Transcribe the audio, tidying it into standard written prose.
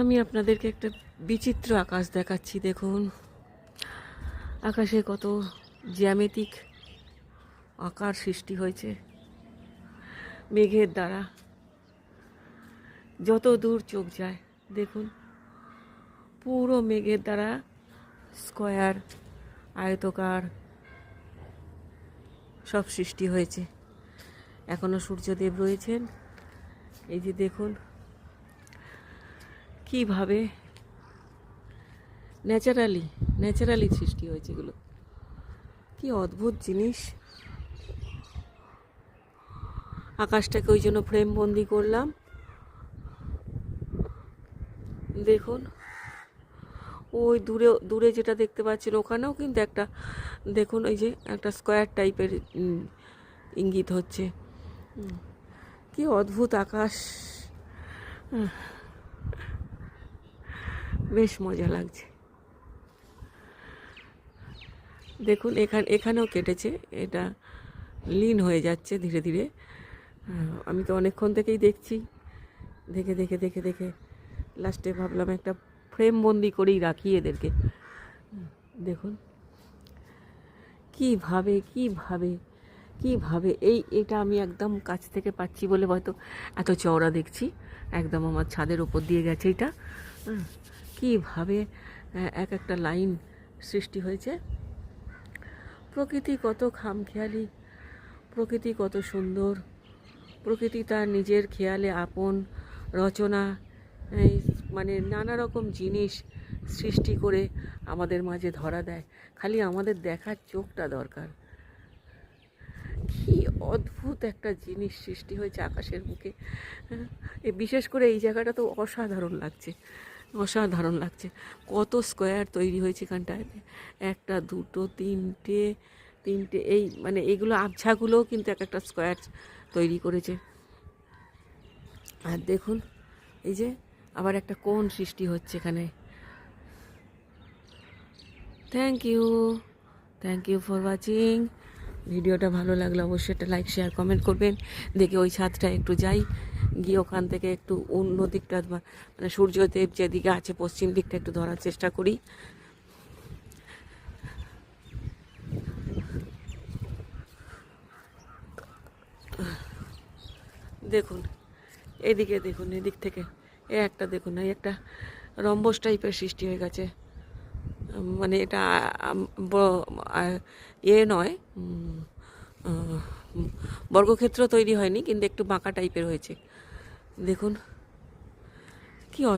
আমি আপনাদেরকে একটা বিচিত্র আকাশ দেখাচ্ছি। দেখুন আকাশে কত জ্যামিতিক আকার সৃষ্টি হয়েছে মেঘের দ্বারা। যত দূর চোখ যায় দেখুন পুরো মেঘের দ্বারা স্কয়ার, আয়তকার সব সৃষ্টি হয়েছে। এখনো সূর্যদেব রয়েছেন। এই যে দেখুন কিভাবে ন্যাচারালি সৃষ্টি হয়েছে এগুলো। কি অদ্ভুত জিনিস। আকাশটাকে ওই জন্য ফ্রেম বন্দি করলাম। দেখুন ওই দূরে দূরে যেটা দেখতে পাচ্ছেন ওখানেও কিন্তু একটা, দেখুন ওই যে একটা স্কয়ার টাইপের ইঙ্গিত হচ্ছে। কি অদ্ভুত আকাশ, বেশ মজা লাগছে। দেখুন এখানেও কেটেছে, এটা লীন হয়ে যাচ্ছে ধীরে ধীরে। আমি তো অনেকক্ষণ থেকেই দেখছি, দেখে দেখে দেখে দেখে লাস্টে ভাবলাম একটা ফ্রেম বন্দি করেই রাখি এদেরকে। দেখুন কিভাবে কিভাবে কিভাবে এটা আমি একদম কাছ থেকে পাচ্ছি বলে হয়তো এত চওড়া দেখছি। একদম আমার ছাদের উপর দিয়ে গেছে এটা। কিভাবে এক একটা লাইন সৃষ্টি হয়েছে। প্রকৃতি কত খামখেয়ালি, প্রকৃতি কত সুন্দর। প্রকৃতি তার নিজের খেয়ালে আপন রচনা, মানে নানা রকম জিনিস সৃষ্টি করে আমাদের মাঝে ধরা দেয়। খালি আমাদের দেখার চোখটা দরকার। কি অদ্ভুত একটা জিনিস সৃষ্টি হয়েছে আকাশের বুকে। বিশেষ করে এই জায়গাটা তো অসাধারণ লাগছে, অসাধারণ লাগছে। কত স্কোয়ার তৈরি হয়েছে এখানটায়। একটা, দুটো, তিনটে, এই মানে এইগুলো আবছাগুলোও কিন্তু এক একটা স্কোয়ার তৈরি করেছে। আর দেখুন এই যে আবার একটা কোণ সৃষ্টি হচ্ছে এখানে। Thank you for watching. ভিডিওটা ভালো লাগলে অবশ্যই একটা লাইক, শেয়ার, কমেন্ট করবেন। দেখে ওই ছাদটা একটু যাই, গিয়ে ওখান থেকে একটু অন্য দিকটা, মানে সূর্যদেব যেদিকে আছে পশ্চিম দিকটা একটু ধরার চেষ্টা করি। দেখুন এদিকে, দেখুন এদিক থেকে একটা, দেখুন এই একটা রম্বস টাইপের সৃষ্টি হয়ে গেছে। মানে এটা নয়, বর্গক্ষেত্র তৈরি হয়নি, কিন্তু একটু বাঁকা টাইপের হয়েছে। দেখুন